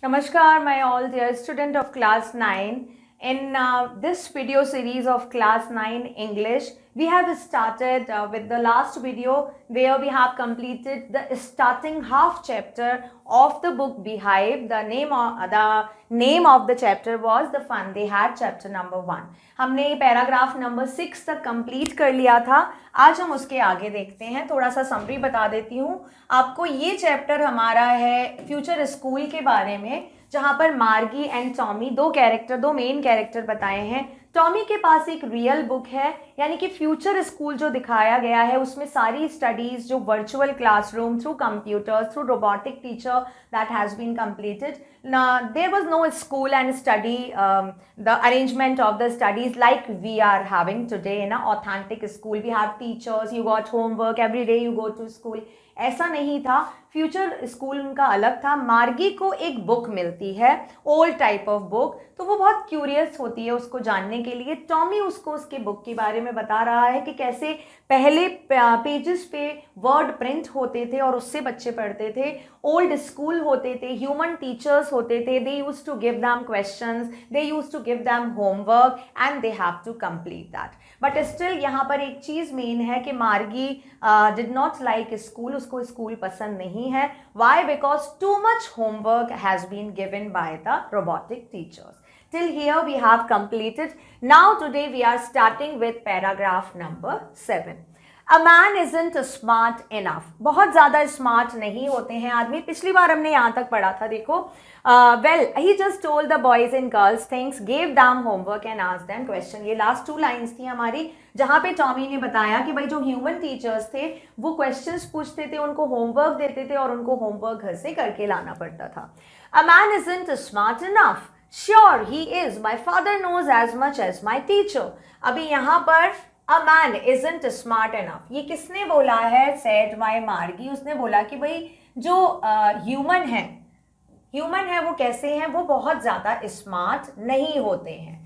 Namaskar, my all dear student of class 9. In this video series of class 9 English, we have started with the last video where we have completed the starting half chapter of the book Beehive. The name of the chapter was The Fun They Had, chapter number 1. हमने paragraph number 6 तक complete कर लिया था. आज हम उसके आगे देखते हैं. थोड़ा सा समरी बता देती हूँ आपको. ये चैप्टर हमारा है फ्यूचर स्कूल के बारे में, जहाँ पर मार्गी एंड टॉमी दो मेन कैरेक्टर बताए हैं. टॉमी के पास एक रियल बुक है, यानी कि फ्यूचर स्कूल जो दिखाया गया है उसमें सारी स्टडीज जो virtual classroom through computers through robotic teacher that has been completed. There was no school and study the arrangement of the studies like we are having today in an authentic school. We have teachers, you got homework every day, you go to school. ऐसा नहीं था. Future school उनका अलग था. मार्गी को एक book मिलती है, ओल्ड टाइप ऑफ बुक, तो वो बहुत क्यूरियस होती है उसको जानने के लिए. टॉमी उसको उसके बुक के बारे में बता रहा है कि कैसे पहले पेजेस पे वर्ड प्रिंट होते थे और उससे बच्चे पढ़ते थे. ओल्ड स्कूल होते थे, ह्यूमन टीचर्स होते थे. They used to give them questions, they used to give them homework and they have to complete that. But still यहाँ पर एक चीज़ मेन है कि Margie did not like school. उसको स्कूल पसंद नहीं है. Why? Because too much homework has been given by the robotic teachers. Till here we have completed. Now today we are starting with paragraph number 7. A man isn't smart enough. बहुत ज़्यादा smart नहीं होते हैं आदमी. पिछली बार हमने यहाँ तक पढ़ा था, देखो. Well, he just told the boys and girls things, gave them homework and asked them question. ये लास्ट 2 लाइन्स थी हमारी, जहाँ पे टॉमी ने बताया कि भाई जो ह्यूमन टीचर्स थे वो क्वेश्चंस पूछते थे, उनको होमवर्क देते थे और उनको होमवर्क घर से करके लाना पड़ता था. A man isn't smart enough. Sure he is. My father knows as much as my teacher. अभी यहाँ पर a man isn't smart enough, ये किसने बोला है? said my मार्गी. उसने बोला कि भाई जो ह्यूमन है वो कैसे हैं? वो बहुत ज़्यादा स्मार्ट नहीं होते हैं.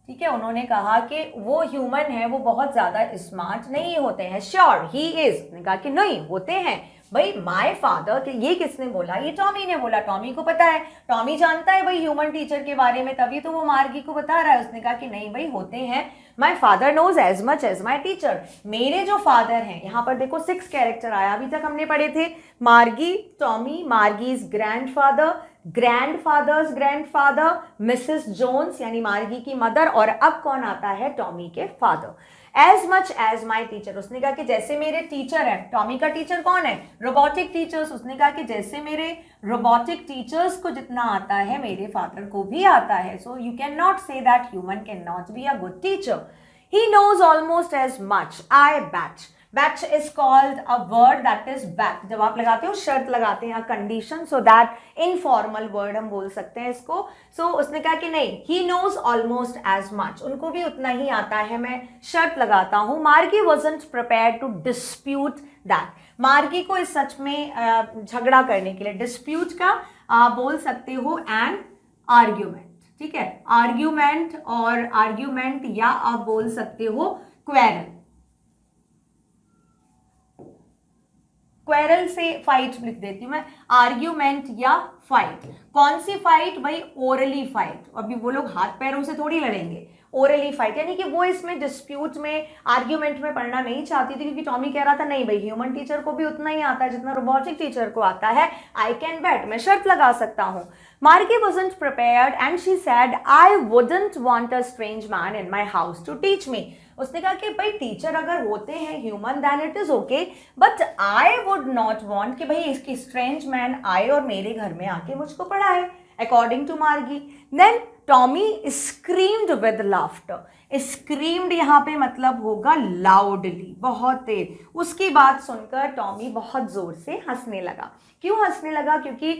ठीक है, उन्होंने कहा कि वो ह्यूमन है वो बहुत ज़्यादा स्मार्ट नहीं होते हैं. श्योर ही इज ने कहा कि नहीं होते हैं. भाई माय फादर, ये किसने बोला? ये टॉमी ने बोला. टॉमी को पता है, टॉमी जानता है भाई ह्यूमन टीचर के बारे में, तभी तो वो मार्गी को बता रहा है. उसने कहा कि नहीं भाई होते हैं. My father knows as much as my teacher. मेरे जो फादर हैं, यहाँ पर देखो 6 कैरेक्टर आया. अभी तक हमने पढ़े थे Margie, Tommy, Margie's grandfather, grandfather's grandfather, Mrs Jones यानी मार्गी की मदर, और अब कौन आता है? टॉमी के father. As much as my teacher. उसने कहा कि जैसे मेरे टीचर हैं. टॉमी का टीचर कौन है? Robotic teachers. उसने कहा कि जैसे मेरे रोबोटिक टीचर्स को जितना आता है मेरे फादर को भी आता है. So you can not say that human can not be a good teacher. He knows almost as much. I bet. Bet is called a word that is back. जब आप लगाते हो शर्त लगाते हैं, condition, so that informal word हम बोल सकते हैं इसको. सो उसने कहा कि नहीं, he knows almost as much, उनको भी उतना ही आता है, मैं शर्त लगाता हूं. Margie wasn't prepared to dispute that. Margie को इस सच में झगड़ा करने के लिए, डिस्प्यूट का बोल सकते हो एन आर्ग्यूमेंट. ठीक है, आर्ग्यूमेंट और आर्ग्यूमेंट, या आप बोल सकते हो क्वेरल. क्वेरल से फाइट लिख देती हूँ मैं. आर्ग्यूमेंट या फाइट. कौन सी फाइट? भाई ओरली फाइट. अभी वो लोग हाथ पैरों से थोड़ी लड़ेंगे. ओरली फाइट यानी कि वो इसमें डिस्प्यूट में, आर्ग्यूमेंट में पढ़ना नहीं चाहती थी, क्योंकि टॉमी कह रहा था नहीं भाई ह्यूमन टीचर को भी उतना ही आता है जितना रोबोटिक टीचर को आता है. आई कैन बेट, मैं शर्त लगा सकता हूँ. Margie wasn't prepared and she said, I wouldn't want a strange man in my house to teach me. उसने कहा कि भाई टीचर अगर होते हैं human then it is okay, but I would not want कि भाई इसकी स्ट्रेंज मैन आए और मेरे घर में आके मुझको पढ़ाए. According to Margie. Then Tommy screamed with laughter. Screamed यहाँ पे मतलब होगा लाउडली, बहुत तेज. उसकी बात सुनकर टॉमी बहुत जोर से हंसने लगा. क्यों हंसने लगा? क्योंकि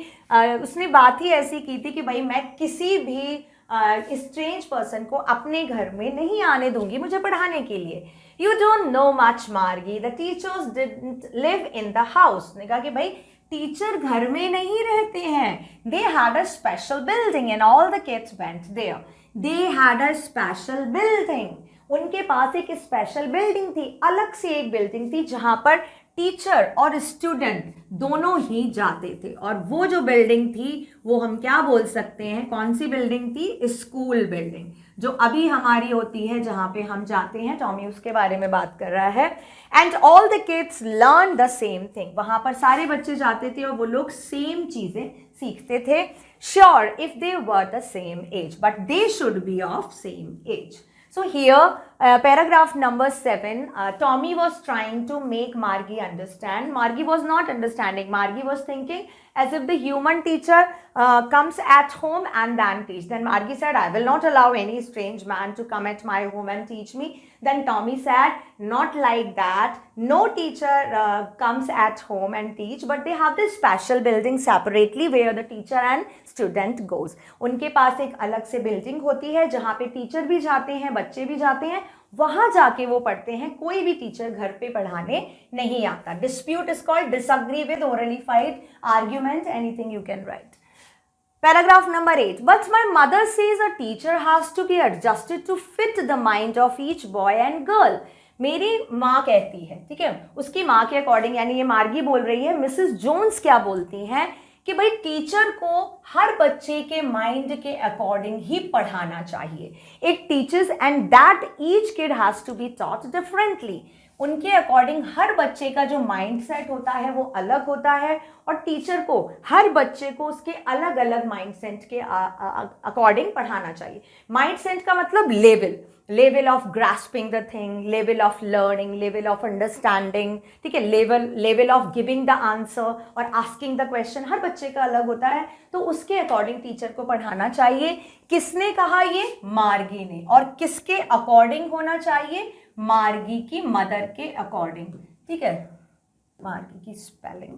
उसने बात ही ऐसी की थी कि भाई मैं किसी भी स्ट्रेंज पर्सन को अपने घर में नहीं आने दूंगी मुझे पढ़ाने के लिए. यू डोंट नो मच मार्गी, the teachers didn't live in the house. ने कहा कि भाई टीचर घर में नहीं रहते हैं. They had a special building and all the kids went there. They had a special building. उनके पास एक स्पेशल बिल्डिंग थी, अलग से एक बिल्डिंग थी जहां पर टीचर और स्टूडेंट दोनों ही जाते थे। और वो जो बिल्डिंग थी वो हम क्या बोल सकते हैं, कौन सी बिल्डिंग थी? स्कूल बिल्डिंग, जो अभी हमारी होती है, जहाँ पे हम जाते हैं। टॉमी उसके बारे में बात कर रहा है। And all the kids learn the same thing, वहाँ पर सारे बच्चे जाते थे और वो लोग सेम चीज़ें सीखते थे। Sure if they were the same age, but they should be of same age. So here, paragraph number 7, Tommy was trying to make Margie understand. Margie was not understanding. Margie was thinking as if the human teacher comes at home and then teach. Then Margie said, I will not allow any strange man to come at my home and teach me. Then Tommy said, not like that. No teacher comes at home and teach, but they have this special building separately where the teacher and student goes. उनके पास एक अलग से building होती है जहाँ पे teacher भी जाते हैं, बच्चे भी जाते हैं, वहां जाके वो पढ़ते हैं। कोई भी टीचर घर पे पढ़ाने नहीं आता। Dispute is called disagree with, orally fight, argument, anything you can write. Paragraph number 8. But my mother says a teacher has to be adjusted to fit the mind of each boy and girl. मेरी माँ कहती है, ठीक है, उसकी माँ के according, यानी ये मार्गी बोल रही है, मिसेस जोन्स क्या बोलती हैं कि भाई टीचर को हर बच्चे के माइंड के अकॉर्डिंग ही पढ़ाना चाहिए। It teachers and that each kid has to be taught differently. उनके अकॉर्डिंग हर बच्चे का जो माइंड सेट होता है वो अलग होता है, और टीचर को हर बच्चे को उसके अलग अलग माइंड सेट के अकॉर्डिंग पढ़ाना चाहिए। माइंड सेट का मतलब level of grasping the thing, level of learning, level of understanding, ठीक है, level of giving the answer और आस्किंग द क्वेश्चन, हर बच्चे का अलग होता है, तो उसके अकॉर्डिंग टीचर को पढ़ाना चाहिए। किसने कहा? ये मार्गी ने। और किसके अकॉर्डिंग होना चाहिए? मार्गी की मदर के अकॉर्डिंग, ठीक है, मार्गी की स्पेलिंग,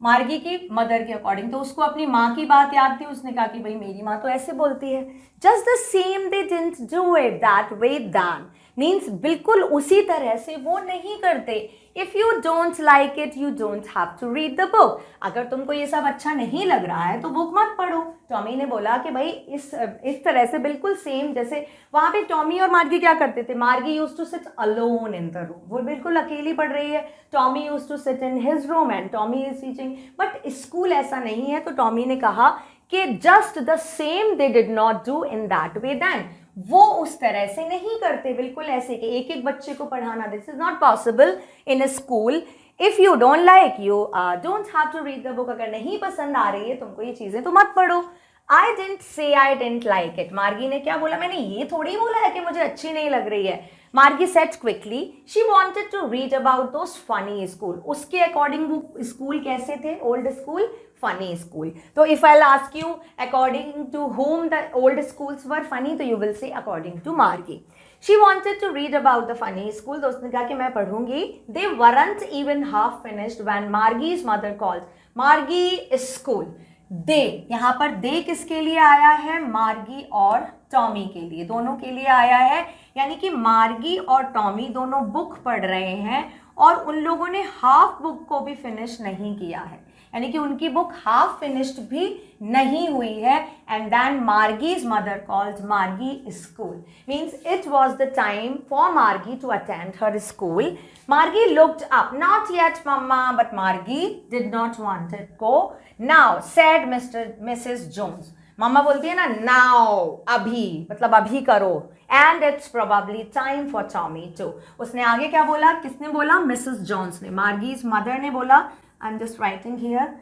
मार्गी की मदर के अकॉर्डिंग। तो उसको अपनी माँ की बात याद थी, उसने कहा कि भाई मेरी माँ तो ऐसे बोलती है। Just the same they didn't do it that way than, means बिल्कुल उसी तरह से वो नहीं करते। If you don't like it you don't have to read the book. अगर तुमको ये सब अच्छा नहीं लग रहा है तो बुक मत पढ़ो। टॉमी ने बोला कि भाई इस तरह से बिल्कुल सेम, जैसे वहाँ पे टॉमी और मार्गी क्या करते थे, Margie used to sit alone in the room, वो बिल्कुल अकेली पढ़ रही है। Tommy used to sit in his room and Tommy is teaching. But school ऐसा नहीं है, तो टॉमी ने कहा कि just the same they did not do in that way than, वो उस तरह से नहीं करते, बिल्कुल ऐसे कि एक एक बच्चे को पढ़ाना। This is not possible in a school. If you don't like you don't have to read the book. अगर नहीं पसंद आ रही है तुमको ये चीजें तो मत पढ़ो। I didn't say I didn't like it. Margie ने क्या बोला? मैंने ये थोड़ी बोला है कि मुझे अच्छी नहीं लग रही है। Margie said quickly she wanted to read about those funny school. उसके अकॉर्डिंग वो स्कूल कैसे थे? Old school, funny school. So if I'll ask you according to whom the old schools were funny, तो you will say according to Margie. She wanted to read about the funny school. तो उसने कहा कि मैं पढ़ूंगी। They weren't even half finished when Margie's mother called. Margie school. They, यहाँ पर they किसके लिए आया है? मार्गी और टॉमी के लिए, दोनों के लिए आया है। यानी कि मार्गी और टॉमी दोनों बुक पढ़ रहे हैं और उन लोगों ने हाफ बुक को भी फिनिश नहीं किया है, यानी कि उनकी बुक हाफ फिनिश्ड भी नहीं हुई है। And then Margie's mother called Margie school, means it was the time for Margie to attend her school. Margie looked up, not yet mamma, but Margie did not want it go. Now said Mrs Jones, mamma बोलती है ना now, अभी, मतलब अभी करो। And it's probably time for Tommy too. उसने आगे क्या बोला? किसने बोला? मिसेस जोन्स ने, मार्गीज मदर ने बोला। आई एम जस्ट राइटिंग हियर,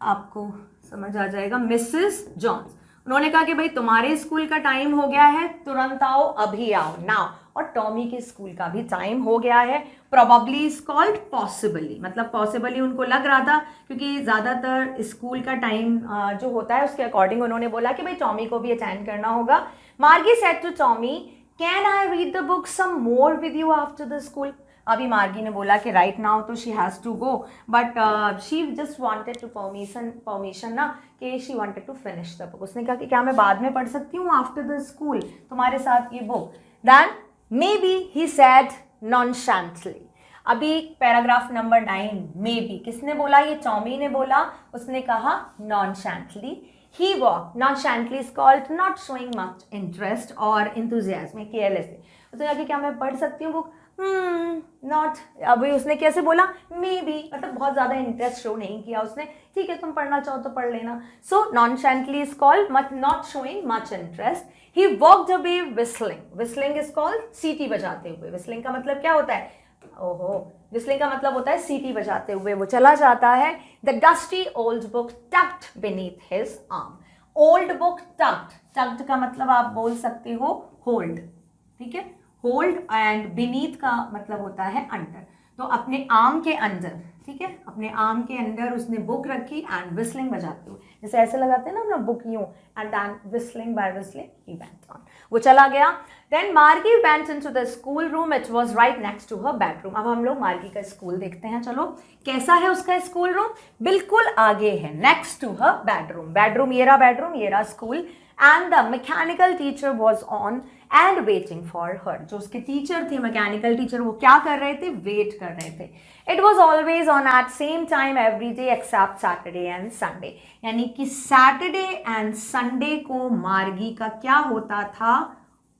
आपको समझ आ जाएगा। मिसेस जोन्स, उन्होंने कहा कि भाई तुम्हारे स्कूल का टाइम हो गया है, तुरंत आओ, अभी आओ, नाउ। और टॉमी के स्कूल का भी टाइम हो गया है। प्रोबेबली इज कॉल्ड पॉसिबली, मतलब पॉसिबली उनको लग रहा था, क्योंकि ज़्यादातर स्कूल का टाइम जो होता है उसके अकॉर्डिंग उन्होंने बोला कि भाई टॉमी को भी अटेंड करना होगा। Margie said to Tommy, can I read the book some more with you after the school. अभी मार्गी ने बोला कि राइट नाउ तो she has to go, but she just wanted to permission ना, कि she wanted to finish the book. उसने कहा कि क्या मैं बाद में पढ़ सकती हूँ आफ्टर द स्कूल तुम्हारे साथ ये book? Then maybe he said nonchalantly. अभी पैराग्राफ नंबर 9, मे बी किसने बोला? ये टॉमी ने बोला। उसने कहा नॉनशैंटली। He walked. Nonchalantly is called not showing much interest or enthusiasm, carelessly. उसने कहा कि क्या मैं पढ़ सकती हूँ बुक? नॉट, अभी उसने कैसे बोला, मे बी, मतलब बहुत ज़्यादा इंटरेस्ट शो नहीं किया उसने, ठीक है तुम पढ़ना चाहो तो पढ़ लेना. So nonchalantly is called not showing much interest. He walked away whistling. Whistling is called सीटी बजाते हुए. विस्लिंग का मतलब क्या होता है, ओहो, विस्लिंग का मतलब होता है सीटी बजाते हुए वो चला जाता है. The dusty old book tucked beneath his arm. Old book tucked, tucked का मतलब आप बोल सकते हो होल्ड, ठीक है, होल्ड, एंड बीनीथ का मतलब होता है अंडर. तो अपने आर्म के अंदर, ठीक है, अपने आर्म के अंदर उसने बुक रखी एंड विस्लिंग बजाते हुए, जैसे ऐसे लगाते हैं ना अपना बुक यूं, and then whistling bye whistling he went on, वो चला गया. Then Margie went into the school room. It was right next to her bedroom. अब हम लोग मार्गी का स्कूल देखते हैं. चलो कैसा है उसका स्कूल रूम, बिल्कुल आगे है, next to her bedroom. Bedroom ये रहा school. And the mechanical teacher was on and waiting for her. जो उसके टीचर थे, मैकेनिकल टीचर, वो क्या कर रहे थे, वेट कर रहे थे. It was always on at same time every day except Saturday and Sunday. यानी कि सैटरडे एंड संडे को मार्गी का क्या होता था,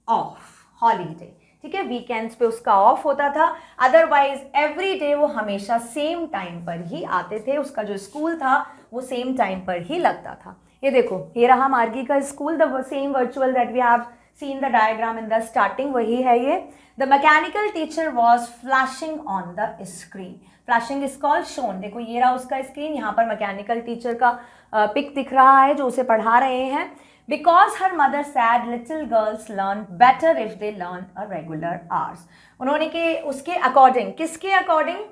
ऑफ, हॉलीडे, ठीक है, वीकेंड्स पे उसका ऑफ होता था. अदरवाइज एवरी डे वो हमेशा सेम टाइम पर ही आते थे. उसका जो स्कूल था वो सेम टाइम पर ही लगता था. ये देखो, ये रहा मार्गी का school, the same virtual that we have seen the diagram in the starting, वही है ये. The mechanical teacher was flashing on the screen. Flashing is called shown. देखो ये रहा उसका स्क्रीन, यहाँ पर मैकेनिकल टीचर का पिक दिख रहा है जो उसे पढ़ा रहे हैं. Because her mother sad little girls learn better if they learn a regular hours. उन्होंने कि उसके अकॉर्डिंग, किसके अकॉर्डिंग,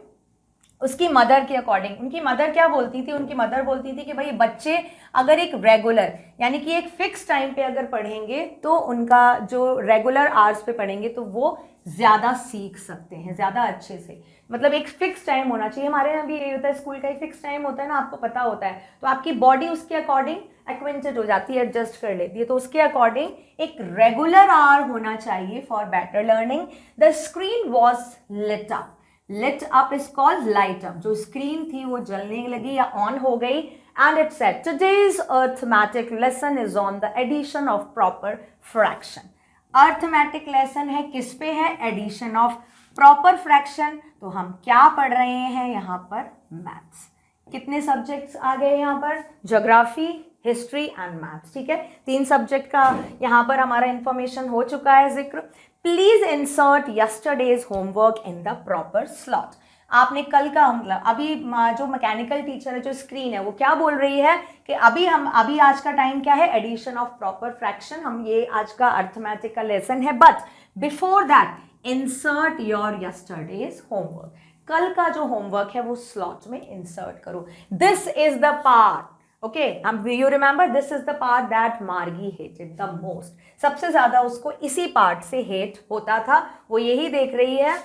उसकी मदर के अकॉर्डिंग. उनकी मदर क्या बोलती थी, उनकी मदर बोलती थी कि भाई बच्चे अगर एक रेगुलर, यानी कि एक फिक्स टाइम पे अगर पढ़ेंगे तो उनका जो रेगुलर आवर्स पे पढ़ेंगे तो वो ज़्यादा सीख सकते हैं, ज़्यादा अच्छे से. मतलब एक फिक्स टाइम होना चाहिए. हमारे यहाँ भी ये होता है, स्कूल का एक फिक्स टाइम होता है ना, आपको पता होता है, तो आपकी बॉडी उसके अकॉर्डिंग एक्वेंटेड हो जाती है, एडजस्ट कर लेती है. तो उसके अकॉर्डिंग एक रेगुलर आवर होना चाहिए for better learning. The screen was lit up. Lit up is called light up. जो स्क्रीन थी वो जलने लगी या ऑन हो गई. And it said today's arithmetic lesson is on the addition of proper fraction. Arithmetic lesson है, किस पे है, एडिशन ऑफ प्रॉपर फ्रैक्शन. तो हम क्या पढ़ रहे हैं यहाँ पर, मैथ्स. कितने सब्जेक्ट्स आ गए यहाँ पर, ज्योग्राफी, हिस्ट्री एंड मैथ्स, ठीक है, 3 सब्जेक्ट का यहाँ पर हमारा इंफॉर्मेशन हो चुका है जिक्र. Please insert yesterday's homework in the proper slot. आपने कल का, मतलब अभी जो मैकेनिकल टीचर है, जो स्क्रीन है, वो क्या बोल रही है कि अभी आज का टाइम क्या है, एडिशन ऑफ प्रॉपर फ्रैक्शन. हम ये आज का अर्थमेटिक का लेसन है. But before that insert your yesterday's homework. कल का जो होमवर्क है वो स्लॉट में इंसर्ट करो. This is the part, okay, you remember, this is the part that मार्गी हेटेड द मोस्ट. सबसे ज्यादा उसको इसी पार्ट से हेट होता था. वो यही देख रही है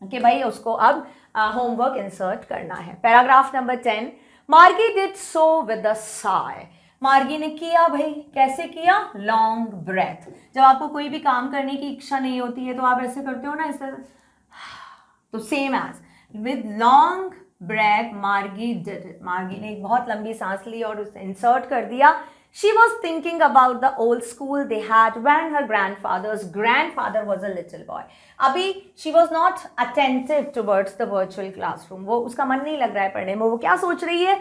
कि भाई उसको अब होमवर्क इंसर्ट करना है. Paragraph number 10. मार्गी did so with a Sai. मार्गी ने किया भाई, कैसे किया, लॉन्ग ब्रेथ. जब आपको कोई भी काम करने की इच्छा नहीं होती है तो आप ऐसे करते हो ना, इस तरह. तो same age with long breath Margie did it. Margie ने एक बहुत लंबी सांस ली और उसे इंसर्ट कर दिया. She was thinking about the old school they had when her grandfather's grandfather was a little boy. अभी she was not attentive towards the virtual classroom. वो उसका मन नहीं लग रहा है पढ़ने में. वो क्या सोच रही है,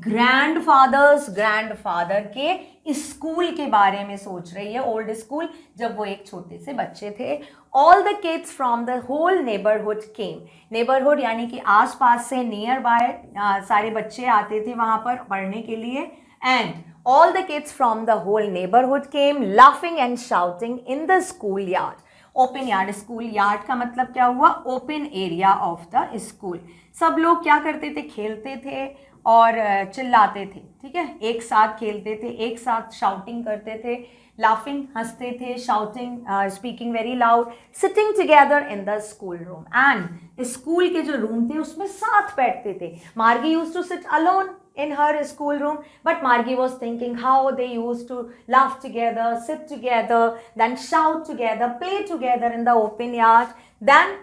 ग्रैंडफादर के स्कूल के बारे में सोच रही है. ओल्ड स्कूल, जब वो एक छोटे से बच्चे थे. All the kids from the whole neighborhood came. Neighborhood यानी कि आसपास से, नियर बाय सारे बच्चे आते थे वहाँ पर पढ़ने के लिए. And all the kids from the whole neighborhood came laughing and shouting in the school yard. Open yard, school yard का मतलब क्या हुआ, open area of the school. सब लोग क्या करते थे, खेलते थे और चिल्लाते थे, ठीक है, एक साथ खेलते थे, एक साथ शाउटिंग करते थे, लाफिंग हंसते थे, shouting speaking very loud, sitting together in the school room. And school के जो रूम थे उसमें साथ बैठते थे. Margie used to sit alone in her school room, but Margie was thinking how they used to laugh together, sit together, then shout together, play together in the open yard, then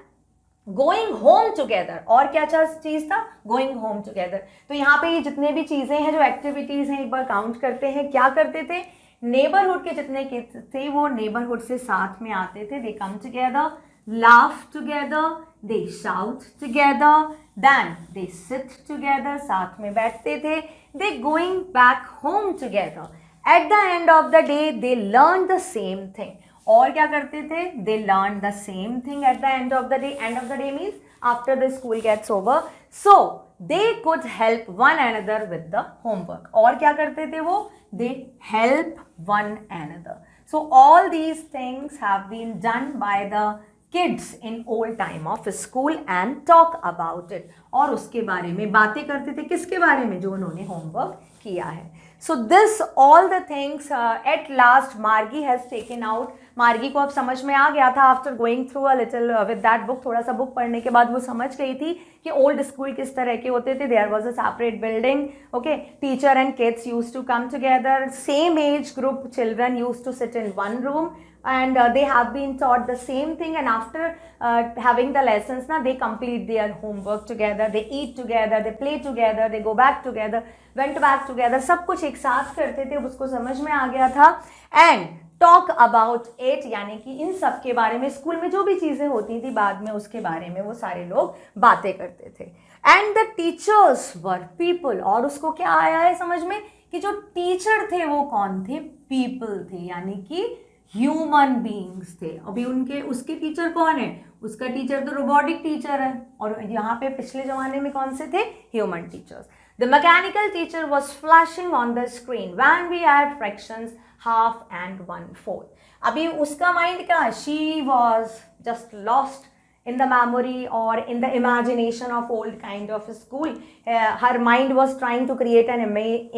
going home together. और क्या चीज था, going home together. तो यहाँ पे ये जितने भी चीजें हैं, जो एक्टिविटीज हैं, एक बार काउंट करते हैं. क्या करते थे, नेबरहुड के जितने किड्स थे वो नेबरहुड से साथ में आते थे. They come together, laugh together, they shout together, then they sit together, साथ में बैठते थे, they going back home together. At the end of the day, they learn the same thing. और क्या करते थे? They learn the same thing at the end of the day. End of the day means after the school gets over. So they could help one another with the homework. और क्या करते थे वो? They help one another. So all these things have been done by the kids in old time of school and talk about it. और उसके बारे में बातें करते थे, किसके बारे में? जो उन्होंने होमवर्क किया है. So this all the things at last Margi has taken out. मार्गी को अब समझ में आ गया था after going through a little with that book. थोड़ा सा बुक पढ़ने के बाद वो समझ गई थी कि ओल्ड स्कूल किस तरह के होते थे. There was a separate building. Okay, teacher and kids used to come together. Same age group children used to sit in one room and they have been taught the same thing, and after having the lessons now they complete their homework together, they eat together, they play together, they go back together, went back together, सब कुछ एक साथ करते थे. उसको समझ में आ गया था. एंड टॉक अबाउट इट, यानी कि इन सब के बारे में स्कूल में जो भी चीज़ें होती थी बाद में उसके बारे में वो सारे लोग बातें करते थे. And the teachers were people. और उसको क्या आया है समझ में कि जो टीचर थे वो कौन थे? पीपल थे, यानी कि ह्यूमन बीइंग्स थे. अभी उनके उसके टीचर कौन है? उसका टीचर तो रोबोटिक टीचर है. और यहाँ पे पिछले जमाने में कौन से थे? Human teachers. The mechanical teacher was flashing on the screen when we had fractions half and 1/4. अभी उसका माइंड क्या है? She was just lost in the memory or in the imagination of old kind of school. Her mind was trying to create an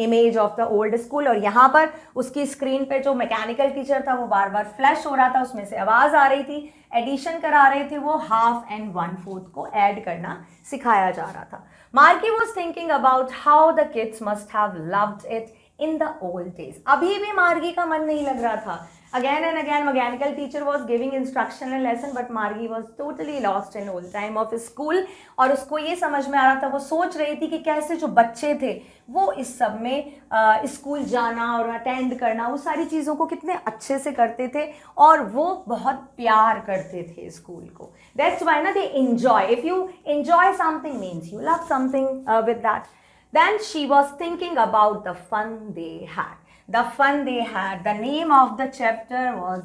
image of the old school. और यहाँ पर उसकी screen पे जो मैकेनिकल टीचर था वो बार बार flash हो रहा था, उसमें से आवाज़ आ रही थी, एडिशन करा रहे थे वो, हाफ एंड 1/4 को ऐड करना सिखाया जा रहा था. Marquee was thinking about how the kids must have loved it in the old days. अभी भी मार्गी का मन नहीं लग रहा था. Again and again mechanical teacher was giving instructional lesson but Margi was totally lost in old time of school. और उसको ये समझ में आ रहा था, वो सोच रही थी कि कैसे जो बच्चे थे वो इस सब में स्कूल जाना और अटेंड करना, वो सारी चीज़ों को कितने अच्छे से करते थे और वो बहुत प्यार करते थे स्कूल को. That's why ना they enjoy. If you enjoy something means you love something with that. Then she was thinking about the fun they had. The fun they had. The name of the chapter was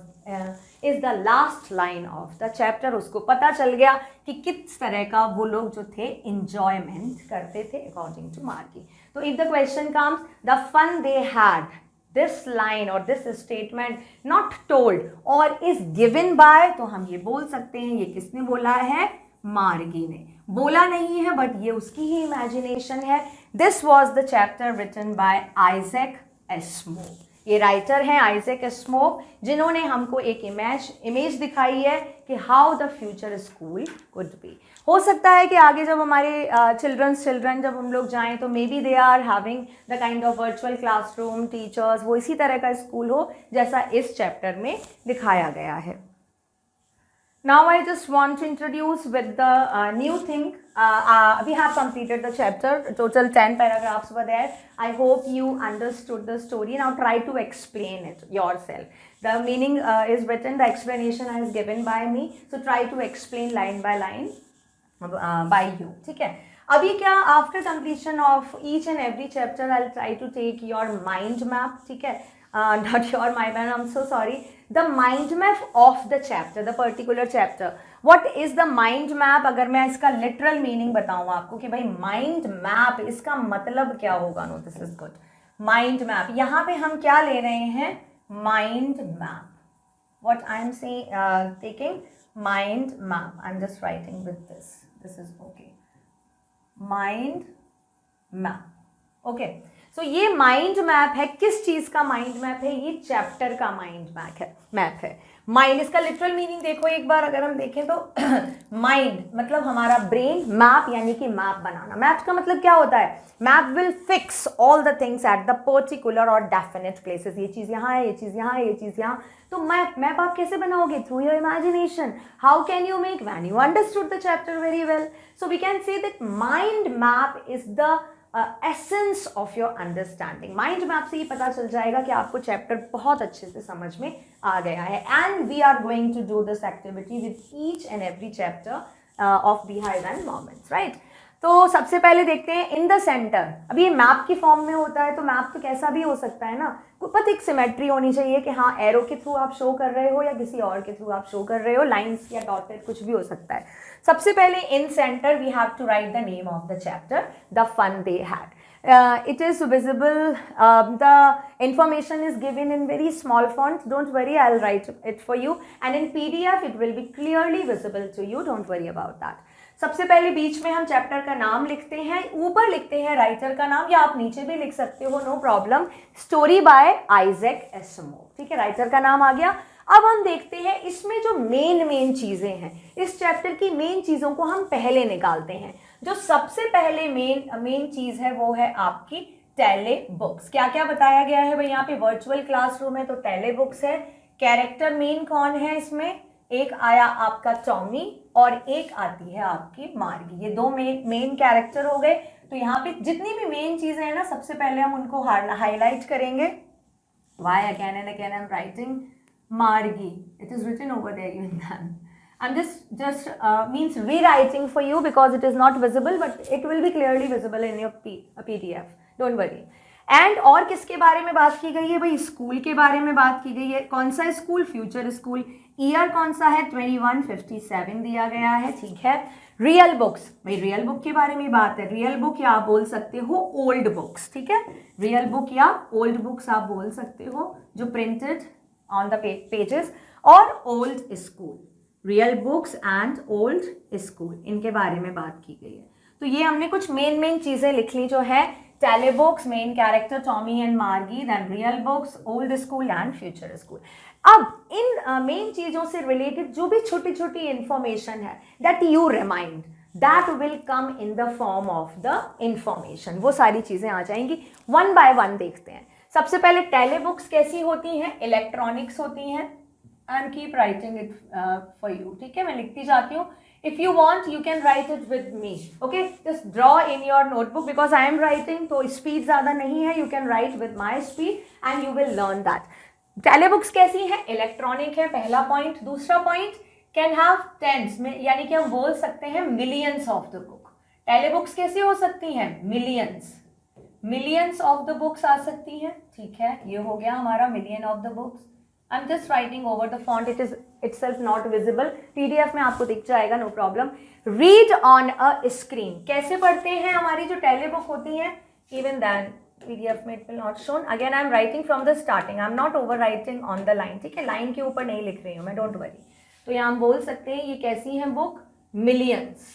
is the last line of the chapter. उसको पता चल गया कि किस तरह का वो लोग जो थे enjoyment करते थे according to Margi. So if the question comes, the fun they had, this line or this statement not told or is given by, तो हम ये बोल सकते हैं ये किसने बोला है? मार्गी ने. बोला नहीं है बट ये उसकी ही इमेजिनेशन है. This was the chapter written by Isaac Asimov. ये राइटर हैं आइजैक एसिमोव, जिन्होंने हमको एक इमेज दिखाई है कि how the future school could be. हो सकता है कि आगे जब हमारे चिल्ड्रन जब हम लोग जाएं तो maybe they are having the kind of virtual classroom, teachers, वो इसी तरह का स्कूल हो जैसा इस चैप्टर में दिखाया गया है. Now I just want to introduce with the new thing. We have completed the chapter. Total 10 paragraphs were there. I hope you understood the story. Now try to explain it yourself. The meaning is written. The explanation is given by me. So try to explain line by line by you. ठीक है. अभी क्या after completion of each and every chapter, I'll try to take your mind map. ठीक है. Not your mind map. I'm so sorry. The mind map of the chapter, the particular chapter. What is the mind map? अगर मैं इसका literal meaning बताऊँ आपको कि भाई mind map इसका मतलब क्या होगा? No, this is good. Mind map. यहाँ पे हम क्या ले रहे हैं? Mind map. What I am saying, taking mind map. I'm just writing with this. This is okay. Mind map. Okay. तो ये माइंड मैप है. किस चीज़ का माइंड मैप है? ये चैप्टर का माइंड मैप है. माइंड, इसका लिटरल मीनिंग देखो एक बार अगर हम देखें तो माइंड मतलब हमारा ब्रेन, मैप यानी कि मैप बनाना. मैप का मतलब क्या होता है? Map will fix all the things at the particular और डेफिनेट प्लेसेस. ये चीज़ यहाँ है, ये चीज़ यहाँ है, ये चीज़ यहाँ. तो मैप आप कैसे बनाओगे? Through your imagination. How can you make? When you understood the chapter very well. So we can say that mind map is the essence of your understanding. Mind में आपसे ये पता चल जाएगा कि आपको चैप्टर बहुत अच्छे से समझ में आ गया है। And we are going to do this activity with each and every chapter of Beehive and Moments, right. तो सबसे पहले देखते हैं इन द सेंटर। अभी ये मैप की फॉर्म में होता है, तो मैप तो कैसा भी हो सकता है ना, बस एक सिमेट्री होनी चाहिए कि हाँ एरो के थ्रू आप शो कर रहे हो या किसी और के थ्रू आप शो कर रहे हो, लाइंस या डॉटेड कुछ भी हो सकता है। सबसे पहले in center we have to write the name of the chapter, the fun they had. It is visible, the information is given in very small font, don't worry, I'll write it for you, and in PDF it will be clearly visible to you, don't worry about that. सबसे पहले बीच में हम chapter का नाम लिखते हैं, ऊपर लिखते हैं राइटर का नाम, या आप नीचे भी लिख सकते हो, no problem, story by Isaac Asimov, ठीक है, राइटर का नाम आ गया। अब हम देखते हैं इसमें जो मेन चीजें हैं, इस चैप्टर की मेन चीजों को हम पहले निकालते हैं। जो सबसे पहले मेन चीज है वो है आपकी टेले बुक्स। क्या क्या बताया गया है भाई, यहाँ पे वर्चुअल क्लासरूम है तो टेले बुक्स है। कैरेक्टर मेन कौन है इसमें, एक आया आपका टॉमी और एक आती है आपकी मार्गी, ये दो मेन कैरेक्टर हो गए। तो यहाँ पे जितनी भी मेन चीजें हैं ना, सबसे पहले हम उनको हाईलाइट करेंगे। Why again and again I am writing Margi, it is written over there even then. I'm just means rewriting for you because it is not visible, but it will be clearly visible in your PDF. Don't worry. And और किसके बारे में बात की गई है भाई, school के बारे में बात की गई है। कौन सा स्कूल, फ्यूचर स्कूल। ईयर कौन सा है, 2157 दिया गया है, ठीक है। रियल बुक्स, भाई रियल बुक के बारे में बात है। रियल बुक या आप बोल सकते हो ओल्ड बुक्स, ठीक है, रियल बुक या ओल्ड बुक्स आप बोल सकते हो, जो प्रिंटेड on the pages, और old school, real books and old school, इनके बारे में बात की गई है। तो ये हमने कुछ मेन चीजें लिख ली, जो है tele books, main character Tommy and Margie, then real books, old school and future school. अब इन मेन चीजों से रिलेटेड जो भी छोटी इंफॉर्मेशन है, that you remind, that will come in the form of the information, वो सारी चीजें आ जाएंगी। वन बाय वन देखते हैं। सबसे पहले टेले बुक्स कैसी होती हैं, इलेक्ट्रॉनिक्स होती हैं। I am keep writing it for you, ठीक है, मैं लिखती जाती हूँ। If you want you can write it with me, okay, just draw in your notebook because I am writing, तो स्पीड ज्यादा नहीं है, you can write with my speed and you will learn that. Tele books कैसी है, electronic है, पहला point. दूसरा point, can have tense में, यानी कि हम बोल सकते हैं millions of the book. Telebooks कैसी हो सकती हैं, मिलियंस ऑफ द बुक्स आ सकती हैं, ठीक है, ये हो गया हमारा million of the books. I am just writing over the font, it is itself not visible, PDF में आपको दिख जाएगा, no problem. Read on a screen, कैसे पढ़ते हैं हमारी जो टेले बुक होती है, इवन दैन PDF में it will not shown. Again I am writing from the starting, I am not over writing on the line, ठीक है, लाइन के ऊपर नहीं लिख रही हूँ मैं, डोंट वरी। तो यहाँ हम बोल सकते हैं ये कैसी है बुक, मिलियंस,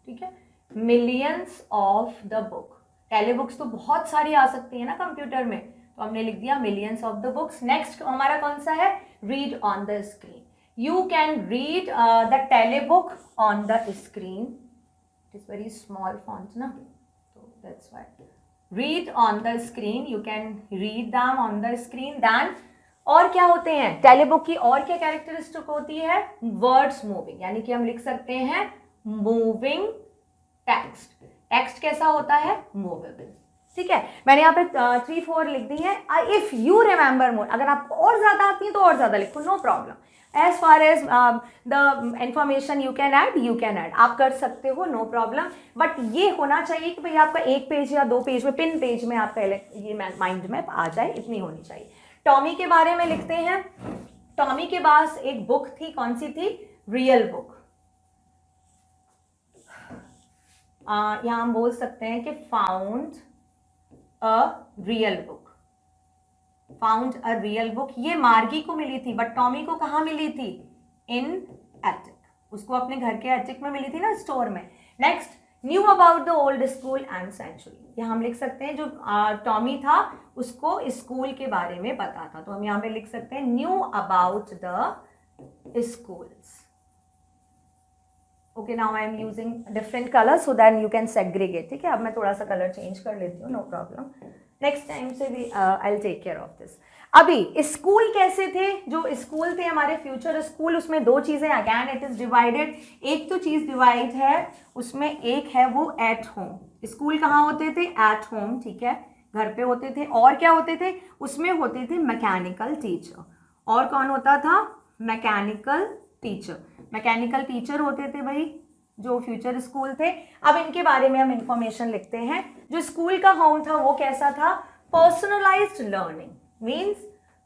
ठीक है, millions of the book. Tele books तो बहुत सारी आ सकती है ना कंप्यूटर में, तो हमने लिख दिया millions of the books. Next हमारा कौन सा है, read on the screen. You can read the telebook on the screen, it is very small font ना, तो that's why read on the screen, you can read them on the screen. Then और क्या होते हैं टेले book की, और क्या characteristic होती है, वर्ड्स मूविंग, यानी कि हम लिख सकते हैं मूविंग टेक्स्ट। टेक्स्ट कैसा होता है, मूवेबल, ठीक है। मैंने यहाँ पे 3-4 लिख दी है। इफ यू रिमेंबर मोर, अगर आपको और ज्यादा आती है तो और ज्यादा लिखो, no problem. As far as the information you can add, आप कर सकते हो, नो प्रॉब्लम। बट ये होना चाहिए कि भाई आपका 1 पेज या 2 पेज में, पिन पेज में आप पहले ये माइंड मैप आ जाए, इतनी होनी चाहिए। टॉमी के बारे में लिखते हैं। टॉमी के पास एक बुक थी, कौन सी थी, रियल बुक। यहाँ हम बोल सकते हैं कि found a real book, found a real book. ये मार्गी को मिली थी, बट टॉमी को कहाँ मिली थी, इन एटिक, उसको अपने घर के एटिक में मिली थी ना, स्टोर में। Next, new about the old school and century. यहाँ हम लिख सकते हैं जो टॉमी था उसको स्कूल के बारे में पता था, तो हम यहाँ पे लिख सकते हैं new about the schools. Okay, now I am using different colour so that you can segregate, ठीक है। अब मैं थोड़ा सा कलर चेंज कर लेती हूँ, नो प्रॉब्लम, नेक्स्ट टाइम से भी I will take care of this. अभी स्कूल कैसे थे, जो स्कूल थे हमारे फ्यूचर स्कूल, उसमें 2 चीजें, अगैन इट इज डिवाइडेड। एक तो चीज डिवाइड है, उसमें एक है वो एट होम, स्कूल कहाँ होते थे? एट होम, ठीक है, घर पे होते थे। और क्या होते थे उसमें? होते थे मैकेनिकल टीचर। और कौन होता था? Mechanical teacher. मैकेनिकल टीचर होते थे भाई जो फ्यूचर स्कूल थे। अब इनके बारे में हम इंफॉर्मेशन लिखते हैं। जो स्कूल का होम था वो कैसा था? Personalised learning. मीन्स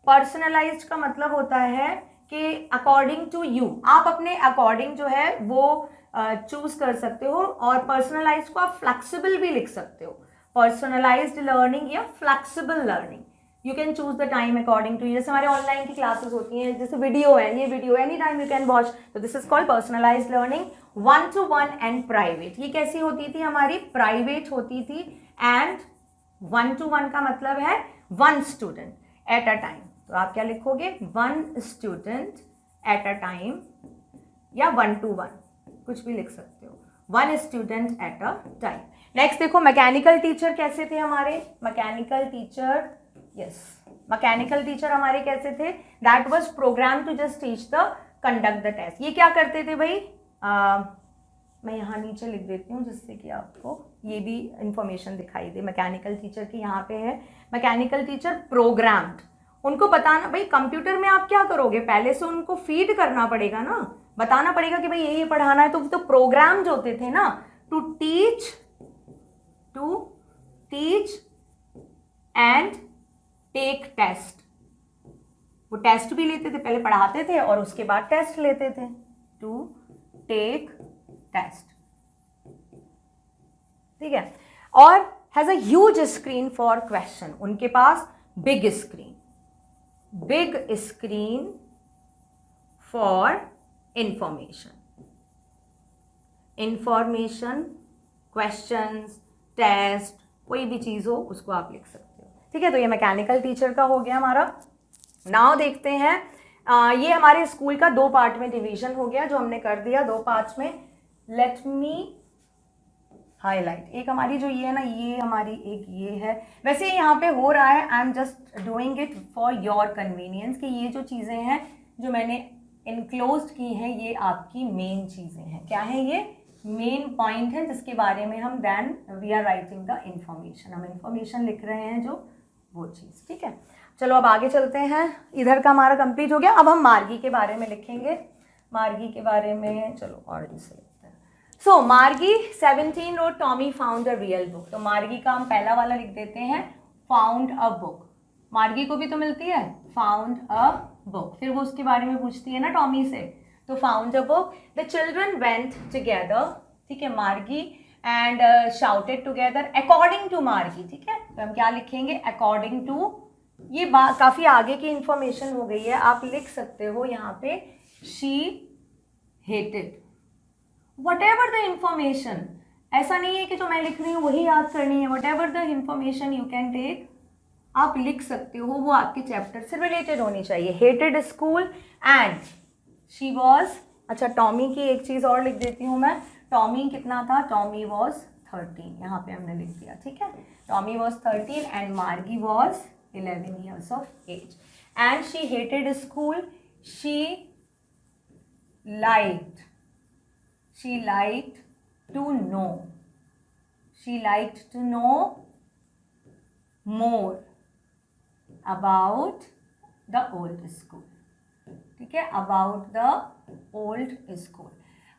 पर्सनलाइज्ड का मतलब होता है कि अकॉर्डिंग टू यू, आप अपने अकॉर्डिंग जो है वो चूज कर सकते हो। और पर्सनलाइज को आप फ्लेक्सिबल भी लिख सकते हो। पर्सनलाइज्ड लर्निंग या flexible learning, you can choose the time according to. जैसे हमारे ऑनलाइन की क्लासेस होती हैं, जैसे वीडियो है, ये video any time you can watch, तो this is called personalized learning. 1-to-1 and private, ये कैसी होती थी? हमारी प्राइवेट होती थी। एंड 1-to-1 का मतलब है 1 स्टूडेंट एट अ टाइम। तो आप क्या लिखोगे? 1 स्टूडेंट एट अ टाइम, या 1-to-1, कुछ भी लिख सकते हो। 1 student at a time. Next देखो, मैकेनिकल टीचर कैसे थे हमारे? Mechanical teacher, yes, mechanical teacher हमारे कैसे थे? That was program to just teach the conduct the test. ये क्या करते थे भाई? मैं यहाँ नीचे लिख देती हूँ जिससे कि आपको ये भी इंफॉर्मेशन दिखाई दे। मैकेनिकल टीचर की यहाँ पे है, मैकेनिकल टीचर प्रोग्राम्ड। उनको बताना भाई, कंप्यूटर में आप क्या करोगे? पहले से उनको फीड करना पड़ेगा ना, बताना पड़ेगा कि भाई ये पढ़ाना है। तो प्रोग्राम्ड होते थे ना, to teach and take test. वो टेस्ट भी लेते थे, पहले पढ़ाते थे और उसके बाद टेस्ट लेते थे। टू टेक टेस्ट, ठीक है। और has a huge screen for question. उनके पास big screen for information, questions, test, कोई भी चीज हो उसको आप लिख सकते हो, ठीक है। तो ये मैकेनिकल टीचर का हो गया हमारा। नाउ देखते हैं, ये हमारे स्कूल का 2 पार्ट में डिवीजन हो गया जो हमने कर दिया 2 पार्ट्स में। Let me highlight. एक हमारी जो ये है ना, ये हमारी एक ये है। वैसे यहाँ पे हो रहा है, आई am just doing it for your convenience, कि ये जो चीज़ें हैं जो मैंने इनक्लोज की हैं ये आपकी मेन चीज़ें हैं। क्या है? ये मेन पॉइंट है जिसके बारे में हम then we are writing the information. हम इंफॉर्मेशन लिख रहे हैं जो वो चीज़, ठीक है। चलो अब आगे चलते हैं। इधर का हमारा कंप्लीट हो गया। अब हम मार्गी के बारे में लिखेंगे। मार्गी के बारे में चलो और से लिखते हैं। सो मार्गी 17 road Tommy found a real book. तो मार्गी का हम पहला वाला लिख देते हैं, फाउंड अ बुक। मार्गी को भी तो मिलती है फाउंड अ बुक। फिर वो उसके बारे में पूछती है ना टॉमी से, तो found a book. The children went together, ठीक है, Margie and shouted together according to Margie, ठीक है। तो हम क्या लिखेंगे? According to. ये बात काफ़ी आगे की इंफॉर्मेशन हो गई है, आप लिख सकते हो यहाँ पे she hated what ever the information. ऐसा नहीं है कि जो मैं लिख रही हूँ वही याद करनी है। Whatever the information you can take, आप लिख सकते हो, वो आपके चैप्टर से रिलेटेड होनी चाहिए। Hated school and she was. अच्छा, टॉमी की एक चीज़ और लिख देती हूँ मैं। टॉमी कितना था? टॉमी वॉज 13, यहाँ पे हमने लिख दिया, ठीक है। टॉमी वॉज 13 एंड मार्गी was 11 years of age, and she hated school. She liked to know more about the old school, ठीक है, about the old school।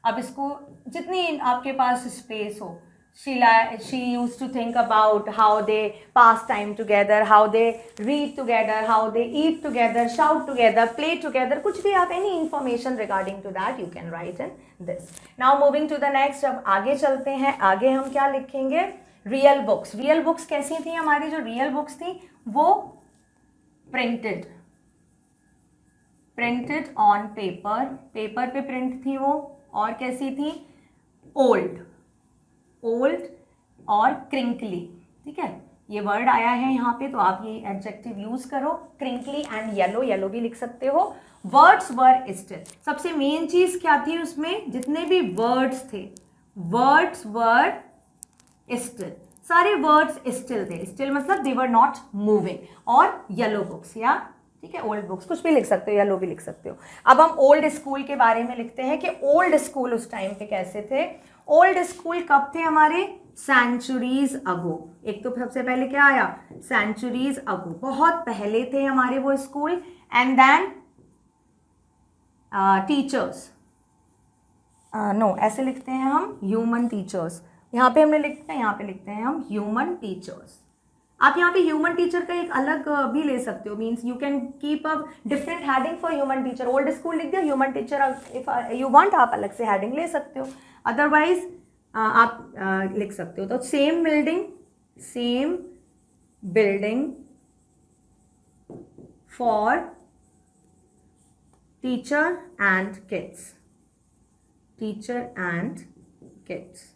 अब इसको जितनी आपके पास स्पेस हो, she used to think about how they pass time together, how they read together, how they eat together, shout together, play together, कुछ भी आप any information regarding to that you can write in this। Now moving to the next, अब आगे चलते हैं। आगे हम क्या लिखेंगे? Real books. रियल बुक्स कैसी थी हमारी? जो रियल बुक्स थी वो प्रिंटेड ऑन पेपर पे प्रिंट थी वो। और कैसी थी? ओल्ड और क्रिंकली, ठीक है। ये वर्ड आया है यहाँ पे तो आप ये एडजेक्टिव यूज करो। क्रिंकली एंड येलो भी लिख सकते हो। Words were still. सबसे मेन चीज क्या थी उसमें? जितने भी वर्ड्स थे, वर्ड्स वर स्टिल, सारे वर्ड्स स्टिल थे। स्टिल मतलब दे वर नॉट मूविंग। और येलो बुक्स, या ठीक है, ओल्ड बुक्स, कुछ भी लिख सकते हो, येलो भी लिख सकते हो। अब हम ओल्ड स्कूल के बारे में लिखते हैं कि ओल्ड स्कूल उस टाइम पे कैसे थे। ओल्ड स्कूल कब थे हमारे? Centuries ago. एक तो सबसे पहले क्या आया, सेंचुरीज अगो, बहुत पहले थे हमारे वो school. And then teachers, no ऐसे लिखते हैं हम ह्यूमन टीचर्स, यहाँ पे हमने लिखते हैं, यहाँ पे लिखते हैं हम ह्यूमन टीचर्स। आप यहाँ पे ह्यूमन टीचर का एक अलग भी ले सकते हो, means you can keep a different heading for human teacher. Old school लिख दिया, human teacher, if you want आप अलग से हेडिंग ले सकते हो, अदरवाइज आप लिख सकते हो। तो same building for teacher and kids,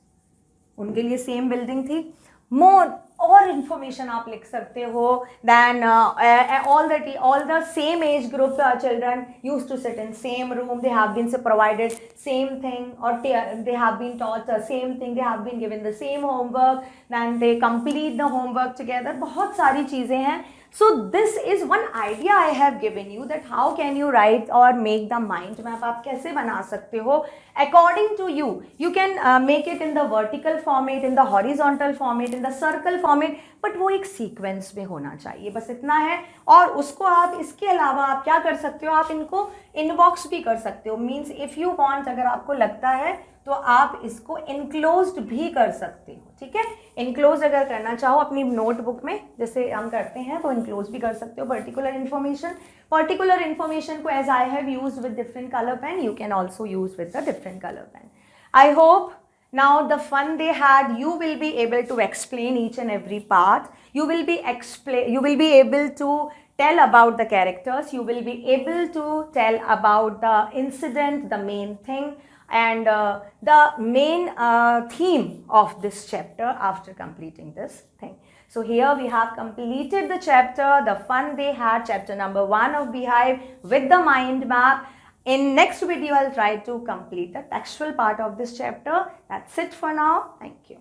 उनके लिए सेम बिल्डिंग थी। मोर और इंफॉर्मेशन आप लिख सकते हो, then all the same age group children used to sit in same room, they have been provided same thing, or they have been taught the same thing, they have been given the same homework, then they complete the homework together, बहुत सारी चीज़ें हैं। So this is one idea I have given you, that how can you write or make the mind map, आप कैसे बना सकते हो according to you. You can make it in the vertical format, in the horizontal format, in the circle format, but वो एक sequence में होना चाहिए, बस इतना है। और उसको आप इसके अलावा आप क्या कर सकते हो, आप इनको इनबॉक्स भी कर सकते हो, मीन्स इफ़ यू वांट, अगर आपको लगता है तो आप इसको इनक्लोज्ड भी कर सकते हो, ठीक है। इनक्लोज अगर करना चाहो अपनी नोटबुक में जैसे हम करते हैं तो इनक्लोज भी कर सकते हो पर्टिकुलर इन्फॉर्मेशन को, as I have used with different colour pen, you can also use with the different colour pen. I hope now the fun they had, you will be able to explain each and every part, you will be able to tell about the characters, you will be able to tell about the incident, the main thing, and the main theme of this chapter after completing this thing. So here we have completed the chapter, the fun they had, chapter number 1 of Beehive with the mind map. In next video, I'll try to complete the textual part of this chapter. That's it for now. Thank you.